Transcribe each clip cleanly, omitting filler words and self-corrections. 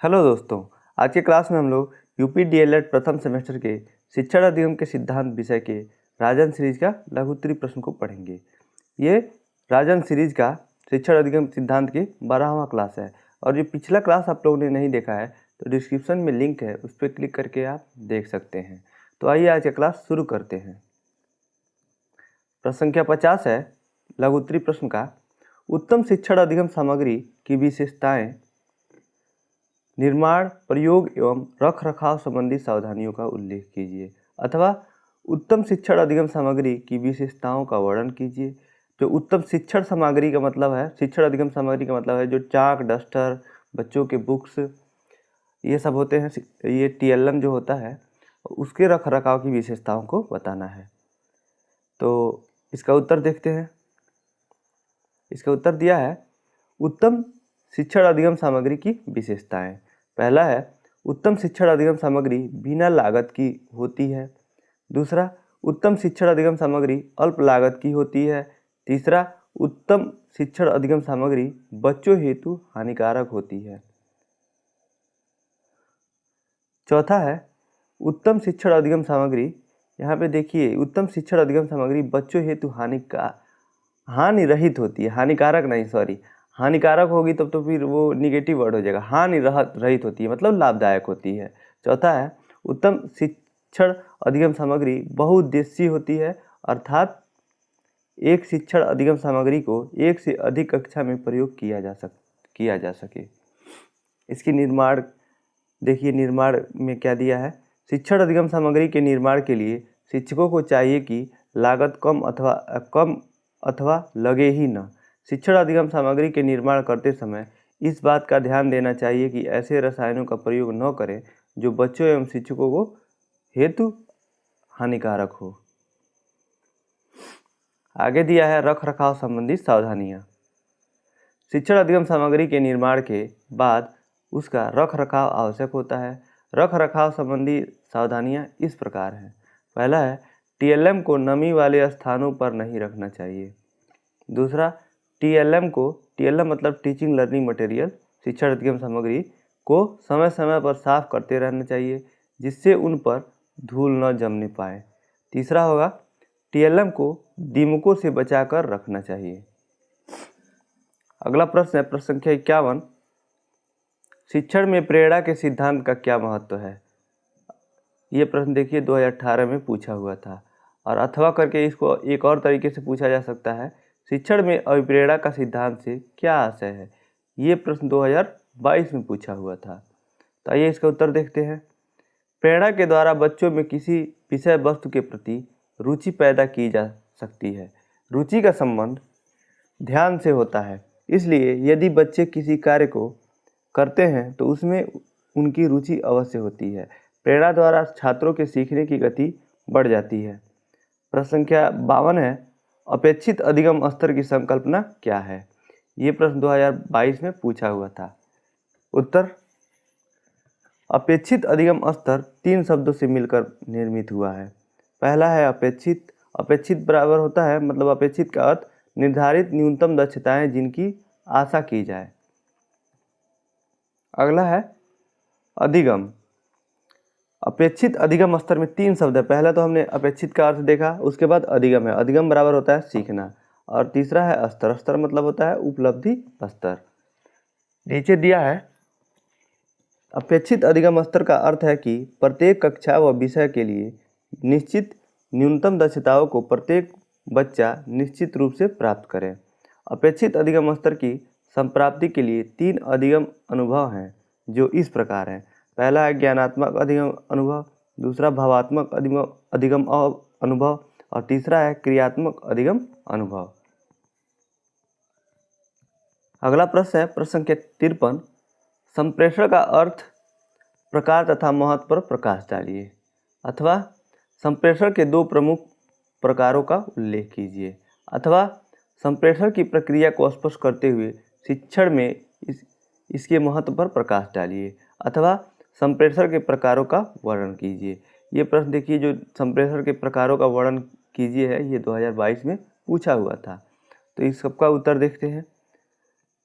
Hello दोस्तों, आज के क्लास में हम लोग यूपी डीएलएड प्रथम सेमेस्टर के शिक्षण अधिगम के सिद्धांत विषय के राजन सीरीज का लघु उत्तरीय प्रश्न को पढ़ेंगे। ये राजन सीरीज का शिक्षण अधिगम सिद्धांत की 12वां क्लास है और ये पिछला क्लास आप लोगों ने नहीं देखा है तो डिस्क्रिप्शन में लिंक है, उस पर क्लिक करके आप देख सकते हैं। तो आइए आज का क्लास शुरू करते हैं। प्रश्न संख्या 50 है लघु उत्तरीय प्रश्न का, उत्तम शिक्षण अधिगम सामग्री की विशेषताएं, निर्माण, प्रयोग एवं रख रखाव संबंधी सावधानियों का उल्लेख कीजिए। अथवा उत्तम शिक्षण अधिगम सामग्री की विशेषताओं का वर्णन कीजिए। जो उत्तम शिक्षण सामग्री का मतलब है, शिक्षण अधिगम सामग्री का मतलब है जो चाक, डस्टर, बच्चों के बुक्स ये सब होते हैं, ये टीएलएम जो होता है उसके रख रखाव की विशेषताओं को बताना है। तो इसका उत्तर देखते हैं। इसका उत्तर दिया है उत्तम शिक्षण अधिगम सामग्री की विशेषताएं। पहला है उत्तम शिक्षण अधिगम सामग्री बिना लागत की होती है। दूसरा, उत्तम शिक्षण अधिगम सामग्री अल्प लागत की होती है। तीसरा, उत्तम शिक्षण अधिगम सामग्री बच्चों हेतु हानिकारक होती है। चौथा है उत्तम शिक्षण अधिगम सामग्री, यहाँ पे देखिए उत्तम शिक्षण अधिगम सामग्री बच्चों हेतु हानि रहित होती है, हानिकारक नहीं, सॉरी, हानिकारक होगी तब तो फिर वो निगेटिव वर्ड हो जाएगा। हानि रहित होती है मतलब लाभदायक होती है। चौथा है उत्तम शिक्षण अधिगम सामग्री बहुउद्देशीय होती है, अर्थात एक शिक्षण अधिगम सामग्री को एक से अधिक कक्षा में प्रयोग किया जा सके। इसकी निर्माण देखिए, निर्माण में क्या दिया है, शिक्षण अधिगम सामग्री के निर्माण के लिए शिक्षकों को चाहिए कि लागत कम अथवा लगे ही न। शिक्षण अधिगम सामग्री के निर्माण करते समय इस बात का ध्यान देना चाहिए कि ऐसे रसायनों का प्रयोग न करें जो बच्चों एवं शिक्षकों को हेतु हानिकारक हो। आगे दिया है रख रखाव संबंधी सावधानियां। शिक्षण अधिगम सामग्री के निर्माण के बाद उसका रख रखाव आवश्यक होता है। रख रखाव संबंधी सावधानियां इस प्रकार हैं। पहला है टीएलएम को नमी वाले स्थानों पर नहीं रखना चाहिए। दूसरा, टीएलएम मतलब टीचिंग लर्निंग मटेरियल, शिक्षण अधिगम सामग्री को समय समय पर साफ करते रहना चाहिए जिससे उन पर धूल न जमने पाए। तीसरा होगा टीएलएम को दीमकों से बचाकर रखना चाहिए। अगला प्रश्न है प्रश्न संख्या 51, शिक्षण में प्रेरणा के सिद्धांत का क्या महत्व है। ये प्रश्न देखिए 2018 में पूछा हुआ था और अथवा करके इसको एक और तरीके से पूछा जा सकता है, शिक्षण में अभिप्रेरणा का सिद्धांत से क्या आशय है। ये प्रश्न 2022 में पूछा हुआ था। तो आइए इसका उत्तर देखते हैं। प्रेरणा के द्वारा बच्चों में किसी विषय वस्तु के प्रति रुचि पैदा की जा सकती है। रुचि का संबंध ध्यान से होता है, इसलिए यदि बच्चे किसी कार्य को करते हैं तो उसमें उनकी रुचि अवश्य होती है। प्रेरणा द्वारा छात्रों के सीखने की गति बढ़ जाती है। प्रश्न संख्या 52 है, अपेक्षित अधिगम स्तर की संकल्पना क्या है। ये प्रश्न 2022 में पूछा हुआ था। उत्तर, अपेक्षित अधिगम स्तर 3 शब्दों से मिलकर निर्मित हुआ है। पहला है अपेक्षित। अपेक्षित बराबर होता है, मतलब अपेक्षित का अर्थ निर्धारित न्यूनतम दक्षताएं जिनकी आशा की जाए। अगला है अधिगम। अपेक्षित अधिगम स्तर में 3 शब्द है। पहला तो हमने अपेक्षित का अर्थ देखा, उसके बाद अधिगम है। अधिगम बराबर होता है सीखना। और तीसरा है स्तर। स्तर मतलब होता है उपलब्धि स्तर। नीचे दिया है अपेक्षित अधिगम स्तर का अर्थ है कि प्रत्येक कक्षा व विषय के लिए निश्चित न्यूनतम दक्षताओं को प्रत्येक बच्चा निश्चित रूप से प्राप्त करे। अपेक्षित अधिगम स्तर की संप्राप्ति के लिए 3 अधिगम अनुभव हैं जो इस प्रकार हैं। पहला है ज्ञानात्मक अधिगम अनुभव, दूसरा भावात्मक अधिगम अनुभव और तीसरा है क्रियात्मक अधिगम अनुभव। अगला प्रश्न है प्रश्न संख्या 53, संप्रेषण का अर्थ, प्रकार तथा महत्व पर प्रकाश डालिए। अथवा संप्रेषण के 2 प्रमुख प्रकारों का उल्लेख कीजिए। अथवा संप्रेषण की प्रक्रिया को स्पष्ट करते हुए शिक्षण में इसके महत्व पर प्रकाश डालिए। अथवा संप्रेषण के प्रकारों का वर्णन कीजिए। ये प्रश्न देखिए जो संप्रेषण के प्रकारों का वर्णन कीजिए है, ये 2022 में पूछा हुआ था। तो इस सबका उत्तर देखते हैं।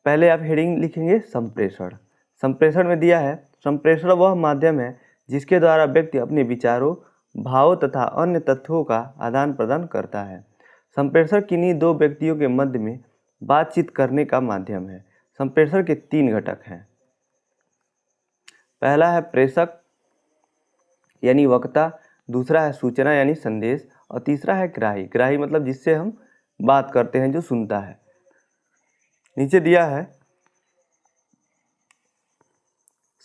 पहले आप हेडिंग लिखेंगे संप्रेषण। संप्रेषण में दिया है, संप्रेषण वह माध्यम है जिसके द्वारा व्यक्ति अपने विचारों, भावों तथा अन्य तथ्यों का आदान प्रदान करता है। संप्रेषण किन्हीं दो व्यक्तियों के मध्य में बातचीत करने का माध्यम है। संप्रेषण के 3 घटक हैं। पहला है प्रेषक यानी वक्ता, दूसरा है सूचना यानी संदेश और तीसरा है ग्राही। ग्राही मतलब जिससे हम बात करते हैं, जो सुनता है। नीचे दिया है,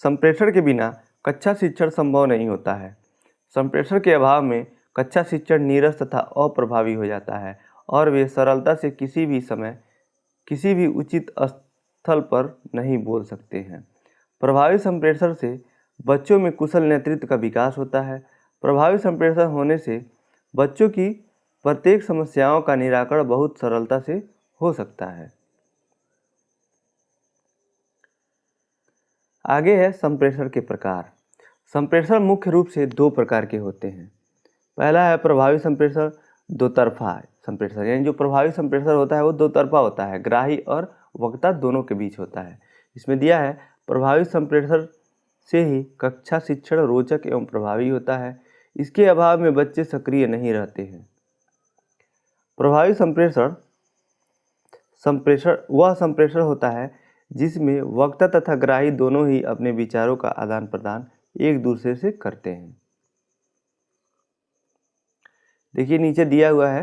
संप्रेषण के बिना कक्षा शिक्षण संभव नहीं होता है। संप्रेषण के अभाव में कक्षा शिक्षण नीरस तथा अप्रभावी हो जाता है और वे सरलता से किसी भी समय किसी भी उचित स्थल पर नहीं बोल सकते हैं। प्रभावी संप्रेषण से बच्चों में कुशल नेतृत्व का विकास होता है। प्रभावी संप्रेषण होने से बच्चों की प्रत्येक समस्याओं का निराकरण बहुत सरलता से हो सकता है। आगे है संप्रेषण के प्रकार। संप्रेषण मुख्य रूप से 2 प्रकार के होते हैं। पहला है प्रभावी संप्रेषण, दो तरफा संप्रेषण, यानी जो प्रभावी संप्रेषण होता है वो 2 तरफा होता है, ग्राही और वक्ता दोनों के बीच होता है। इसमें दिया है, प्रभावी संप्रेषण से ही कक्षा शिक्षण रोचक एवं प्रभावी होता है। इसके अभाव में बच्चे सक्रिय नहीं रहते हैं। प्रभावी संप्रेषण वह संप्रेषण होता है जिसमें वक्ता तथा ग्राही दोनों ही अपने विचारों का आदान प्रदान एक दूसरे से करते हैं। देखिए नीचे दिया हुआ है,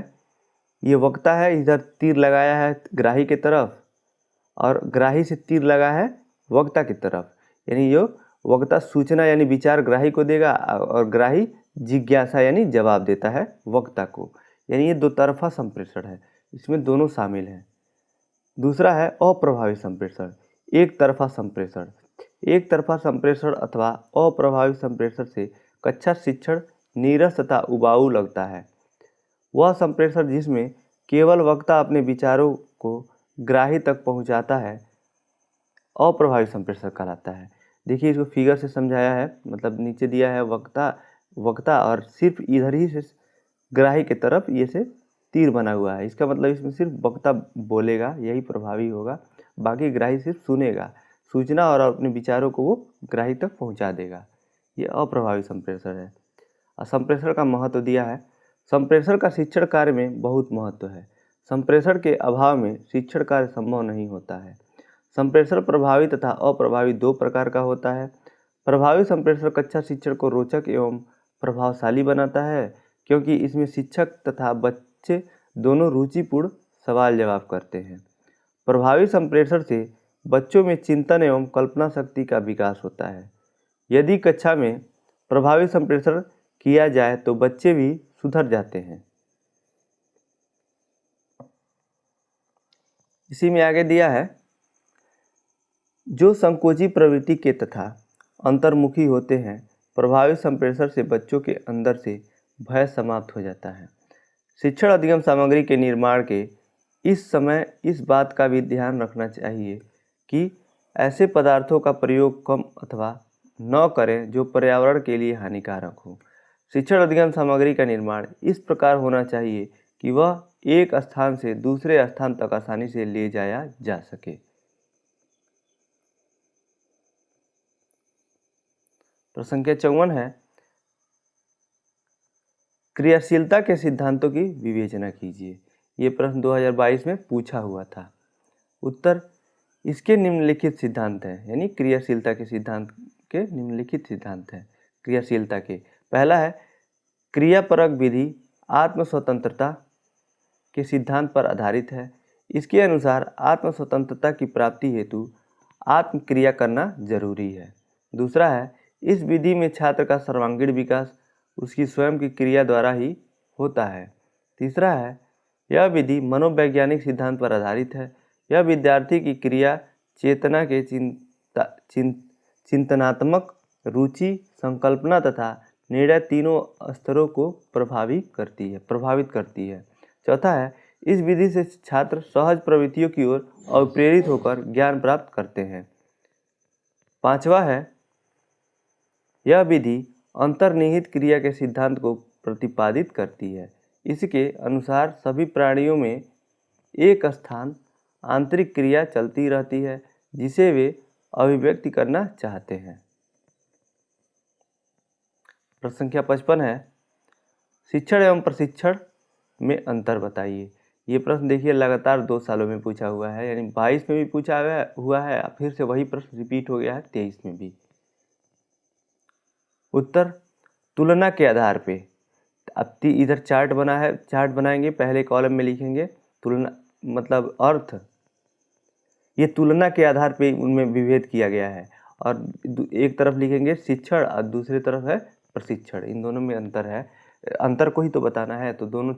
ये वक्ता है, इधर तीर लगाया है ग्राही की तरफ और ग्राही से तीर लगा है वक्ता की तरफ, यानी जो वक्ता सूचना यानी विचार ग्राही को देगा और ग्राही जिज्ञासा यानी जवाब देता है वक्ता को, यानी ये 2 तरफा संप्रेषण है, इसमें दोनों शामिल हैं। दूसरा है अप्रभावी संप्रेषण, एक तरफा संप्रेषण। एक तरफा संप्रेषण अथवा अप्रभावी संप्रेषण से कक्षा शिक्षण नीरस तथा उबाऊ लगता है। वह संप्रेषण जिसमें केवल वक्ता अपने विचारों को ग्राही तक पहुंचाता है अप्रभावी संप्रेषण कहलाता है। देखिए इसको फिगर से समझाया है, मतलब नीचे दिया है वक्ता और सिर्फ इधर ही से ग्राही की तरफ ये से तीर बना हुआ है। इसका मतलब इसमें सिर्फ वक्ता बोलेगा, यही प्रभावी होगा, बाकी ग्राही सिर्फ सुनेगा, सूचना और अपने विचारों को वो ग्राही तक पहुंचा देगा। ये अप्रभावी संप्रेषण है। और संप्रेषण का महत्व दिया है, संप्रेषण का शिक्षण कार्य में बहुत महत्व है। संप्रेषण के अभाव में शिक्षण कार्य संभव नहीं होता है। संप्रेषण प्रभावी तथा अप्रभावी 2 प्रकार का होता है। प्रभावी संप्रेषण कक्षा शिक्षण को रोचक एवं प्रभावशाली बनाता है, क्योंकि इसमें शिक्षक तथा बच्चे दोनों रुचिपूर्ण सवाल जवाब करते हैं। प्रभावी संप्रेषण से बच्चों में चिंतन एवं कल्पना शक्ति का विकास होता है। यदि कक्षा में प्रभावी संप्रेषण किया जाए तो बच्चे भी सुधर जाते हैं। इसी में आगे दिया है, जो संकोची प्रवृत्ति के तथा अंतर्मुखी होते हैं, प्रभावी संप्रेषण से बच्चों के अंदर से भय समाप्त हो जाता है। शिक्षण अधिगम सामग्री के निर्माण के इस समय इस बात का भी ध्यान रखना चाहिए कि ऐसे पदार्थों का प्रयोग कम अथवा न करें जो पर्यावरण के लिए हानिकारक हो। शिक्षण अधिगम सामग्री का निर्माण इस प्रकार होना चाहिए कि वह एक स्थान से दूसरे स्थान तक आसानी से ले जाया जा सके। प्रश्न संख्या 54 है, क्रियाशीलता के सिद्धांतों की विवेचना कीजिए। ये प्रश्न 2022 में पूछा हुआ था। उत्तर, इसके निम्नलिखित सिद्धांत हैं, यानी क्रियाशीलता के सिद्धांत के निम्नलिखित सिद्धांत हैं क्रियाशीलता के। पहला है, क्रियापरक विधि आत्म स्वतंत्रता के सिद्धांत पर आधारित है। इसके अनुसार आत्म स्वतंत्रता की प्राप्ति हेतु आत्म क्रिया करना जरूरी है। दूसरा है, इस विधि में छात्र का सर्वांगीण विकास उसकी स्वयं की क्रिया द्वारा ही होता है। तीसरा है, यह विधि मनोवैज्ञानिक सिद्धांत पर आधारित है। यह विद्यार्थी की क्रिया, चेतना के चिंतनात्मक रुचि, संकल्पना तथा निर्णय तीनों स्तरों को प्रभावित करती है। चौथा है, इस विधि से छात्र सहज प्रवृत्तियों की ओर अप्रेरित होकर ज्ञान प्राप्त करते हैं। पांचवा है, यह विधि अंतर्निहित क्रिया के सिद्धांत को प्रतिपादित करती है। इसके अनुसार सभी प्राणियों में एक स्थान आंतरिक क्रिया चलती रहती है जिसे वे अभिव्यक्ति करना चाहते हैं। प्रश्न संख्या 55 है, शिक्षण एवं प्रशिक्षण में अंतर बताइए। ये प्रश्न देखिए लगातार 2 सालों में पूछा हुआ है, यानी 22 में भी पूछा हुआ है, फिर से वही प्रश्न रिपीट हो गया है 23 में भी। उत्तर तुलना के आधार पे। अब इधर चार्ट बना है, चार्ट बनाएंगे, पहले कॉलम में लिखेंगे तुलना मतलब अर्थ, ये तुलना के आधार पे उनमें विभेद किया गया है, और एक तरफ लिखेंगे शिक्षण और दूसरी तरफ है प्रशिक्षण, इन दोनों में अंतर है, अंतर को ही तो बताना है। तो दोनों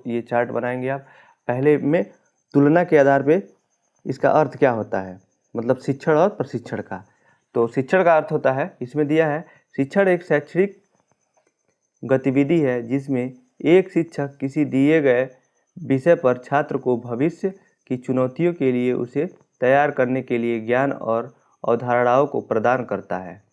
ये चार्ट बनाएंगे आप। पहले में तुलना के आधार पे इसका अर्थ क्या होता है, मतलब शिक्षण और प्रशिक्षण का। तो शिक्षण का अर्थ होता है, इसमें दिया है, शिक्षण एक शैक्षणिक गतिविधि है जिसमें एक शिक्षक किसी दिए गए विषय पर छात्र को भविष्य की चुनौतियों के लिए उसे तैयार करने के लिए ज्ञान और अवधारणाओं को प्रदान करता है।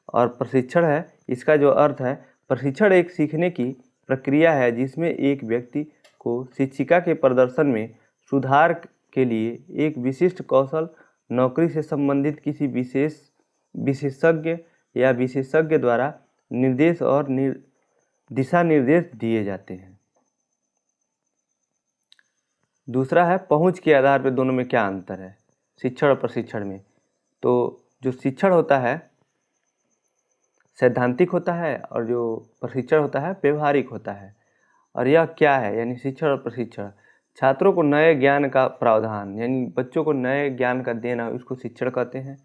और प्रशिक्षण है, इसका जो अर्थ है, प्रशिक्षण एक सीखने की प्रक्रिया है जिसमें एक व्यक्ति को शिक्षिका के प्रदर्शन में सुधार के लिए एक विशिष्ट कौशल, नौकरी से संबंधित किसी विशेषज्ञ या विशेषज्ञ द्वारा निर्देश और दिशा निर्देश दिए जाते हैं। दूसरा है पहुंच के आधार पर दोनों में क्या अंतर है शिक्षण और प्रशिक्षण में। तो जो शिक्षण होता है सैद्धांतिक होता है और जो प्रशिक्षण होता है व्यवहारिक होता है। और यह क्या है, यानी शिक्षण और प्रशिक्षण, छात्रों को नए ज्ञान का प्रावधान, यानी बच्चों को नए ज्ञान का देना, उसको शिक्षण कहते हैं।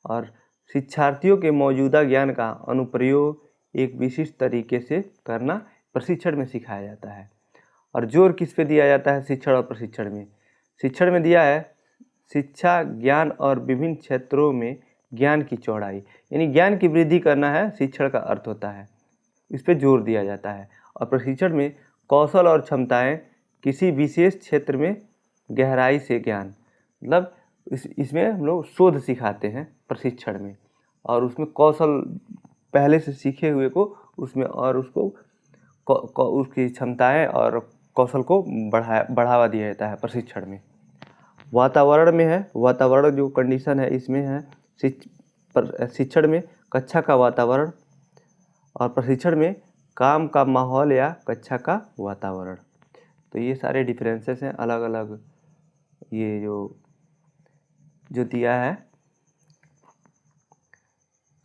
और शिक्षार्थियों के मौजूदा ज्ञान का अनुप्रयोग एक विशिष्ट तरीके से करना प्रशिक्षण में सिखाया जाता है। और जोर किस पे दिया जाता है शिक्षण और प्रशिक्षण में? शिक्षण में दिया है शिक्षा, ज्ञान और विभिन्न क्षेत्रों में ज्ञान की चौड़ाई, यानी ज्ञान की वृद्धि करना है शिक्षण का अर्थ होता है, इस पे जोर दिया जाता है। और प्रशिक्षण में कौशल और क्षमताएं, किसी विशेष क्षेत्र में गहराई से ज्ञान, मतलब इसमें हम लोग शोध सिखाते हैं प्रशिक्षण में, और उसमें कौशल पहले से सीखे हुए को उसमें और उसको उसकी क्षमताएं और कौशल को बढ़ावा दिया जाता है प्रशिक्षण में। वातावरण में है, वातावरण जो कंडीशन है इसमें है शिक्षण में कक्षा का वातावरण और प्रशिक्षण में काम का माहौल या कक्षा का वातावरण। तो ये सारे डिफरेंसेस हैं अलग अलग, ये जो दिया है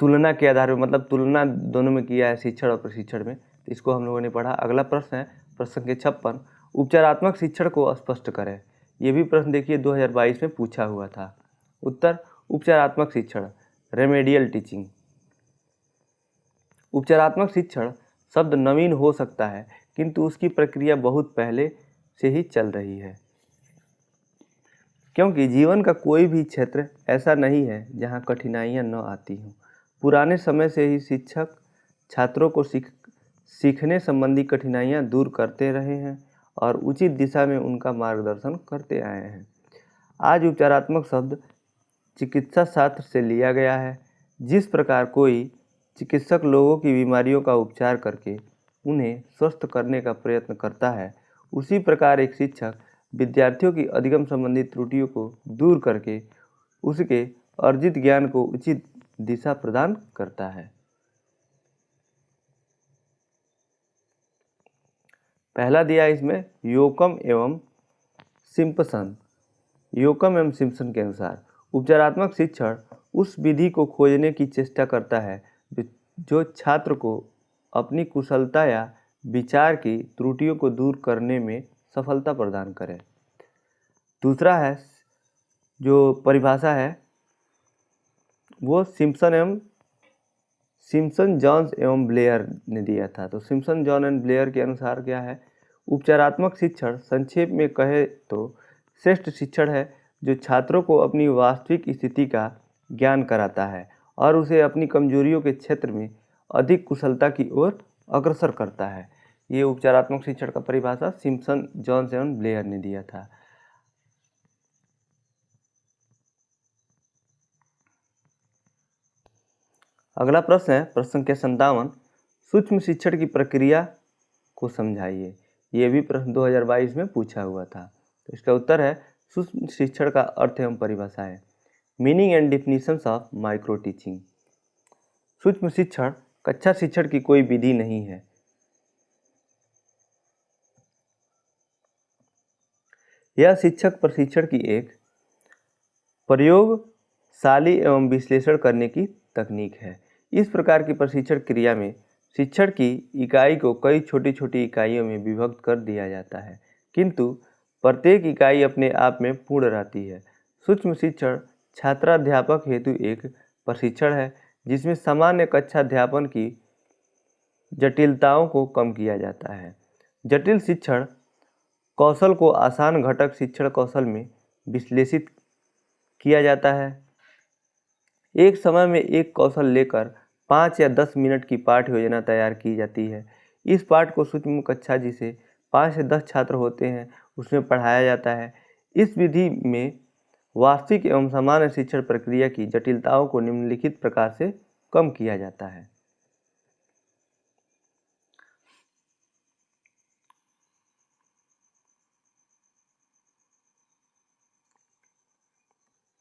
तुलना के आधार पर, मतलब तुलना दोनों में किया है शिक्षण और प्रशिक्षण में। तो इसको हम लोगों ने पढ़ा। अगला प्रश्न है प्रश्न संख्या 56, उपचारात्मक शिक्षण को स्पष्ट करें। ये भी प्रश्न देखिए 2022 में पूछा हुआ था। उत्तर उपचारात्मक शिक्षण, रेमेडियल टीचिंग। उपचारात्मक शिक्षण शब्द नवीन हो सकता है किंतु उसकी प्रक्रिया बहुत पहले से ही चल रही है, क्योंकि जीवन का कोई भी क्षेत्र ऐसा नहीं है जहां कठिनाइयां न आती हों। पुराने समय से ही शिक्षक छात्रों को सीखने संबंधी कठिनाइयां दूर करते रहे हैं और उचित दिशा में उनका मार्गदर्शन करते आए हैं। आज उपचारात्मक शब्द चिकित्सा शास्त्र से लिया गया है। जिस प्रकार कोई चिकित्सक लोगों की बीमारियों का उपचार करके उन्हें स्वस्थ करने का प्रयत्न करता है, उसी प्रकार एक शिक्षक विद्यार्थियों की अधिगम संबंधी त्रुटियों को दूर करके उसके अर्जित ज्ञान को उचित दिशा प्रदान करता है। पहला दिया इसमें योकम एवं सिम्पसन। योकम एवं सिम्पसन के अनुसार उपचारात्मक शिक्षण उस विधि को खोजने की चेष्टा करता है जो छात्र को अपनी कुशलता या विचार की त्रुटियों को दूर करने में सफलता प्रदान करे। दूसरा है जो परिभाषा है वो सिम्पसन, जॉन्स एवं ब्लेयर ने दिया था। तो सिम्पसन, जॉन एंड ब्लेयर के अनुसार क्या है, उपचारात्मक शिक्षण संक्षेप में कहे तो श्रेष्ठ शिक्षण है जो छात्रों को अपनी वास्तविक स्थिति का ज्ञान कराता है और उसे अपनी कमजोरियों के क्षेत्र में अधिक कुशलता की ओर अग्रसर करता है। ये उपचारात्मक शिक्षण का परिभाषा सिम्पसन, जॉन्स एवं ब्लेयर ने दिया था। अगला प्रश्न है प्रश्न संख्या 57, सूक्ष्म शिक्षण की प्रक्रिया को समझाइए। ये भी प्रश्न 2022 में पूछा हुआ था। तो इसका उत्तर है सूक्ष्म शिक्षण का अर्थ एवं परिभाषा है meaning and definitions of micro teaching. सूक्ष्म शिक्षण कक्षा शिक्षण की कोई विधि नहीं है। यह शिक्षक प्रशिक्षण की एक प्रयोगशाली एवं विश्लेषण करने की तकनीक है। इस प्रकार की प्रशिक्षण क्रिया में शिक्षण की इकाई को कई छोटी छोटी इकाइयों में विभक्त कर दिया जाता है, किंतु प्रत्येक इकाई अपने आप में पूर्ण रहती है। सूक्ष्म शिक्षण छात्राध्यापक हेतु एक प्रशिक्षण है जिसमें सामान्य कक्षाध्यापन की जटिलताओं को कम किया जाता है। जटिल शिक्षण कौशल को आसान घटक शिक्षण कौशल में विश्लेषित किया जाता है। एक समय में एक कौशल लेकर 5 या 10 मिनट की पाठ योजना तैयार की जाती है। इस पाठ को सूक्ष्म कक्षा जिसे 5 से 10 छात्र होते हैं उसमें पढ़ाया जाता है। इस विधि में वास्तविक एवं सामान्य शिक्षण प्रक्रिया की जटिलताओं को निम्नलिखित प्रकार से कम किया जाता है।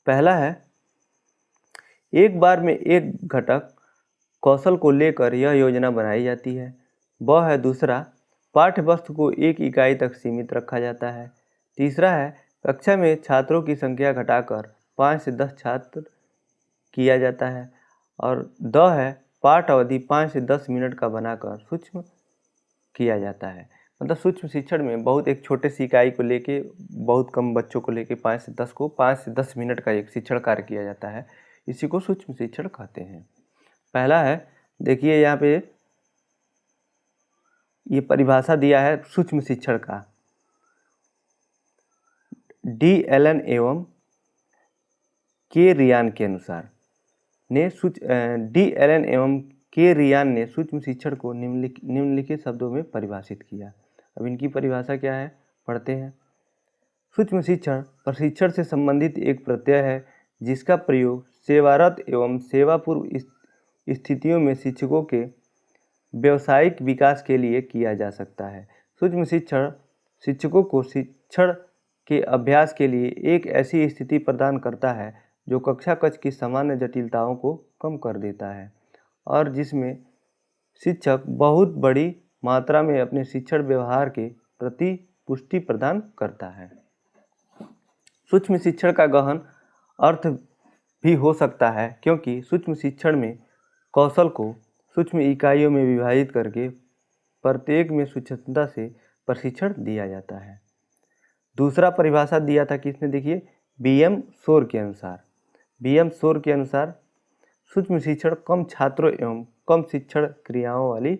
पहला है, एक बार में एक घटक कौशल को लेकर यह योजना बनाई जाती है। वह है दूसरा, पाठ्य वस्तु को एक इकाई तक सीमित रखा जाता है। तीसरा है, कक्षा में छात्रों की संख्या घटाकर 5 से 10 छात्र किया जाता है। और द है, पाठ अवधि 5 से 10 मिनट का बनाकर सूक्ष्म किया जाता है। मतलब सूक्ष्म शिक्षण में बहुत एक छोटे सी इकाई को लेके बहुत कम बच्चों को लेके 5 से 10 मिनट का एक शिक्षण कार्य किया जाता है। इसी को सूक्ष्म शिक्षण कहते हैं। पहला है, देखिए यहाँ पे ये परिभाषा दिया है सूक्ष्म शिक्षण का। डी एलन एवं के रियान के अनुसार डी एलन एवं के रियान ने सूक्ष्म शिक्षण को निम्नलिखित शब्दों में परिभाषित किया। अब इनकी परिभाषा क्या है, पढ़ते हैं। सूक्ष्म शिक्षण प्रशिक्षण से संबंधित एक प्रत्यय है जिसका प्रयोग सेवारत एवं सेवापूर्व स्थितियों में शिक्षकों के व्यावसायिक विकास के लिए किया जा सकता है। सूक्ष्म शिक्षण शिक्षकों को शिक्षण के अभ्यास के लिए एक ऐसी स्थिति प्रदान करता है जो कक्षा कक्ष की सामान्य जटिलताओं को कम कर देता है और जिसमें शिक्षक बहुत बड़ी मात्रा में अपने शिक्षण व्यवहार के प्रति पुष्टि प्रदान करता है। सूक्ष्म शिक्षण का गहन अर्थ भी हो सकता है क्योंकि सूक्ष्म शिक्षण में कौशल को सूक्ष्म इकाइयों में विभाजित करके प्रत्येक में सूक्ष्मता से प्रशिक्षण दिया जाता है। दूसरा परिभाषा दिया था किसने, देखिए बीएम शोर के अनुसार। बीएम शोर के अनुसार सूक्ष्म शिक्षण कम छात्रों एवं कम शिक्षण क्रियाओं वाली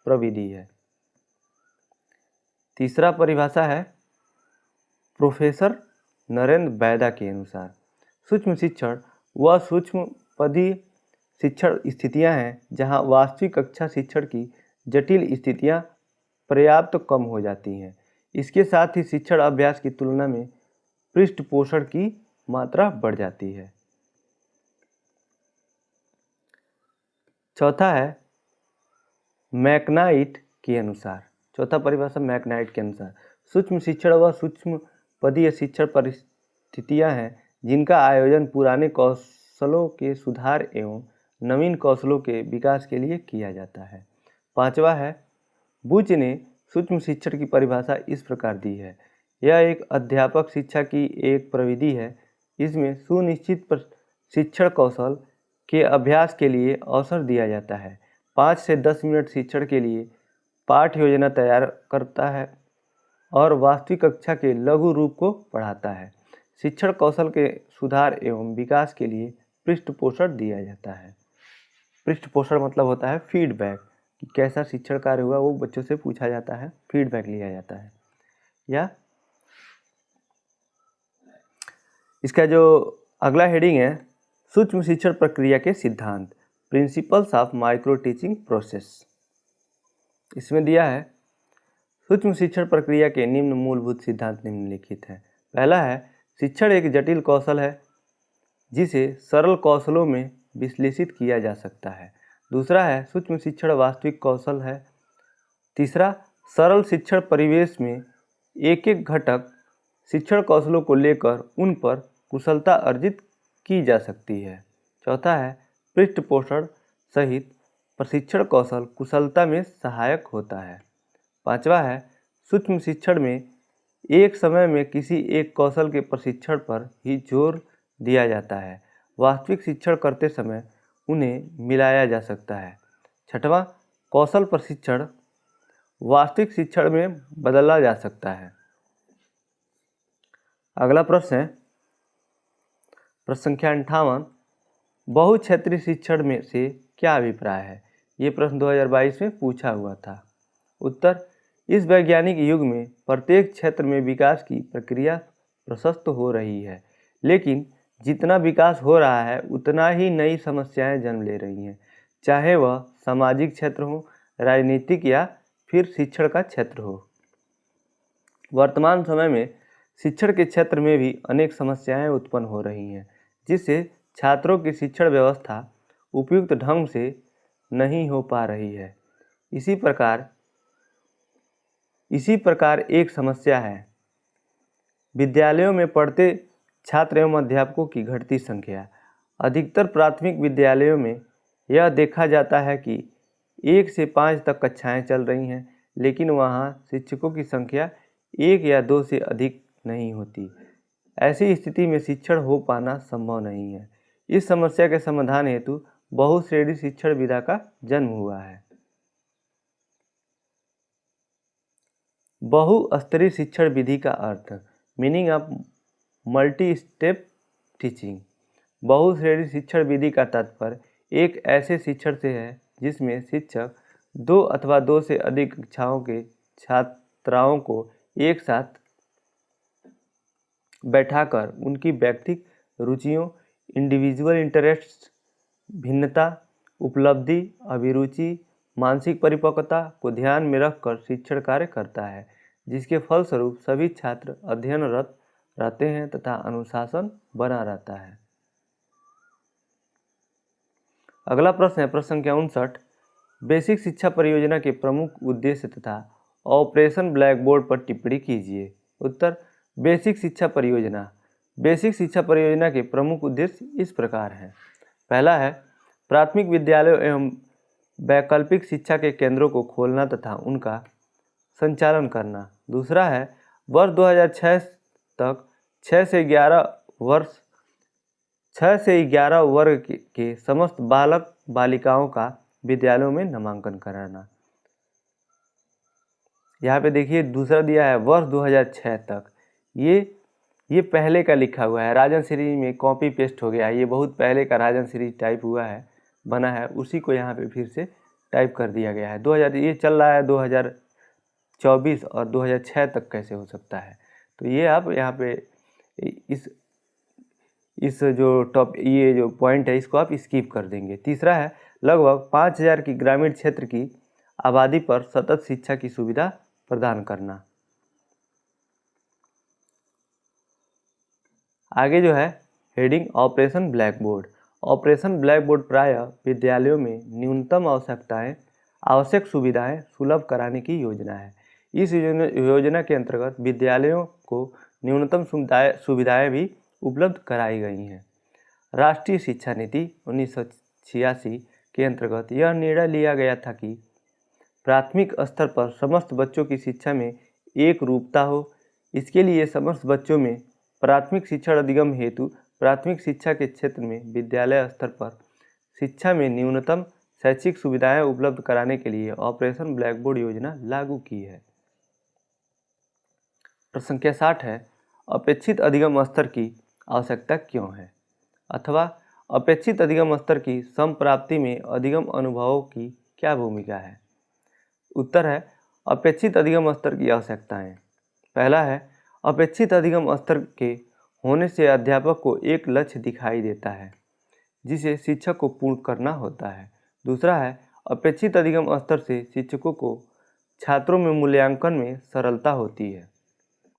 प्रविधि है। तीसरा परिभाषा है प्रोफेसर नरेंद्र बैदा के अनुसार। सूक्ष्म शिक्षण वह सूक्ष्म पदीय शिक्षण स्थितियां हैं जहां वास्तविक कक्षा शिक्षण की जटिल स्थितियां पर्याप्त कम हो जाती हैं। इसके साथ ही शिक्षण अभ्यास की तुलना में पृष्ठपोषण की मात्रा बढ़ जाती है। चौथा है मैकनाइट के अनुसार। चौथा परिभाषा मैकनाइट के अनुसार सूक्ष्म शिक्षण वह सूक्ष्म पदीय शिक्षण परिस्थितियां हैं जिनका आयोजन पुराने कौशलों के सुधार एवं नवीन कौशलों के विकास के लिए किया जाता है। पांचवा है, बुच ने सूक्ष्म शिक्षण की परिभाषा इस प्रकार दी है। यह एक अध्यापक शिक्षा की एक प्रविधि है। इसमें सुनिश्चित शिक्षण कौशल के अभ्यास के लिए अवसर दिया जाता है। 5 से 10 मिनट शिक्षण के लिए पाठ योजना तैयार करता है और वास्तविक कक्षा के लघु रूप को पढ़ाता है। शिक्षण कौशल के सुधार एवं विकास के लिए पृष्ठपोषण दिया जाता है। पृष्ठपोषण मतलब होता है फीडबैक, कि कैसा शिक्षण कार्य हुआ वो बच्चों से पूछा जाता है, फीडबैक लिया जाता है। या इसका जो अगला हेडिंग है सूक्ष्म शिक्षण प्रक्रिया के सिद्धांत, principles of micro teaching process. इसमें दिया है सूक्ष्म शिक्षण प्रक्रिया के निम्न मूलभूत सिद्धांत निम्नलिखित हैं। पहला है, शिक्षण एक जटिल कौशल है जिसे सरल कौशलों में विश्लेषित किया जा सकता है। दूसरा है, सूक्ष्म शिक्षण वास्तविक कौशल है। तीसरा, सरल शिक्षण परिवेश में एक एक घटक शिक्षण कौशलों को लेकर उन पर कुशलता अर्जित की जा सकती है। चौथा है पृष्ठपोषण सहित प्रशिक्षण कौशल कुशलता में सहायक होता है। पांचवा है सूक्ष्म शिक्षण में एक समय में किसी एक कौशल के प्रशिक्षण पर ही जोर दिया जाता है। वास्तविक शिक्षण करते समय उन्हें मिलाया जा सकता है। छठवां कौशल प्रशिक्षण वास्तविक शिक्षण में बदला जा सकता है। अगला प्रश्न है प्रश्न संख्या 58, बहुक्षेत्रीय शिक्षण में से क्या अभिप्राय है। ये प्रश्न 2022 में पूछा हुआ था। उत्तर, इस वैज्ञानिक युग में प्रत्येक क्षेत्र में विकास की प्रक्रिया प्रशस्त हो रही है, लेकिन जितना विकास हो रहा है उतना ही नई समस्याएं जन्म ले रही हैं, चाहे वह सामाजिक क्षेत्र हो, राजनीतिक या फिर शिक्षण का क्षेत्र हो। वर्तमान समय में शिक्षण के क्षेत्र में भी अनेक समस्याएं उत्पन्न हो रही हैं, जिससे छात्रों की शिक्षण व्यवस्था उपयुक्त ढंग से नहीं हो पा रही है। इसी प्रकार एक समस्या है विद्यालयों में पढ़ते छात्र एवं अध्यापकों की घटती संख्या। अधिकतर प्राथमिक विद्यालयों में यह देखा जाता है कि 1 से 5 तक कक्षाएं चल रही हैं, लेकिन वहां शिक्षकों की संख्या 1 या 2 से अधिक नहीं होती। ऐसी स्थिति में शिक्षण हो पाना संभव नहीं है। इस समस्या के समाधान हेतु बहुश्रेणी शिक्षण विधा का जन्म हुआ है। बहुस्तरीय शिक्षण विधि का अर्थ, meaning of multi step teaching. बहुश्रेणी शिक्षण विधि का तात्पर्य एक ऐसे शिक्षण से है जिसमें शिक्षक 2 अथवा 2 से अधिक कक्षाओं के छात्राओं को एक साथ बैठाकर उनकी व्यक्तिगत रुचियों, इंडिविजुअल इंटरेस्ट, भिन्नता, उपलब्धि, अभिरुचि, मानसिक परिपक्वता को ध्यान में रखकर शिक्षण कार्य करता है, जिसके फलस्वरूप सभी छात्र अध्ययनरत रहते हैं तथा अनुशासन बना रहता है। अगला प्रश्न है प्रश्न संख्या 59, बेसिक शिक्षा परियोजना के प्रमुख उद्देश्य तथा ऑपरेशन ब्लैक बोर्ड पर टिप्पणी कीजिए। उत्तर, बेसिक शिक्षा परियोजना के प्रमुख उद्देश्य इस प्रकार हैं। पहला है प्राथमिक विद्यालयों एवं वैकल्पिक शिक्षा के केंद्रों को खोलना तथा उनका संचालन करना। दूसरा है वर्ष 2006 तक 6 से 11 वर्ग के समस्त बालक बालिकाओं का विद्यालयों में नामांकन कराना। यहाँ पे देखिए दूसरा दिया है वर्ष 2006 तक। ये पहले का लिखा हुआ है, राजन सीरीज में कॉपी पेस्ट हो गया है। ये बहुत पहले का राजन सीरीज टाइप हुआ है, बना है, उसी को यहाँ पे फिर से टाइप कर दिया गया है। 2000 ये चल रहा है 2024 और 2006 तक कैसे हो सकता है। तो ये आप यहाँ पे इस जो पॉइंट है इसको आप स्किप कर देंगे। तीसरा है लगभग 5000 की ग्रामीण क्षेत्र की आबादी पर सतत शिक्षा की सुविधा प्रदान करना। आगे जो है heading operation black board. Operation black board प्रायः विद्यालयों में न्यूनतम आवश्यक सुविधाएं सुलभ कराने की योजना है। इस योजना के अंतर्गत विद्यालयों को न्यूनतम सुविधाएं भी उपलब्ध कराई गई हैं। राष्ट्रीय शिक्षा नीति 1986 के अंतर्गत यह निर्णय लिया गया था कि प्राथमिक स्तर पर समस्त बच्चों की शिक्षा में एक रूपता हो। इसके लिए समस्त बच्चों में प्राथमिक शिक्षण अधिगम हेतु प्राथमिक शिक्षा के क्षेत्र में विद्यालय स्तर पर शिक्षा में न्यूनतम शैक्षिक सुविधाएं उपलब्ध कराने के लिए ऑपरेशन ब्लैक बोर्ड योजना लागू की है। प्रश्न संख्या 60 है अपेक्षित अधिगम स्तर की आवश्यकता क्यों है, अथवा अपेक्षित अधिगम स्तर की संप्राप्ति में अधिगम अनुभवों की क्या भूमिका है। उत्तर है अपेक्षित अधिगम स्तर की आवश्यकताएं। पहला है अपेक्षित अधिगम स्तर के होने से अध्यापक को एक लक्ष्य दिखाई देता है जिसे शिक्षक को पूर्ण करना होता है। दूसरा है अपेक्षित अधिगम स्तर से शिक्षकों को छात्रों में मूल्यांकन में सरलता होती है।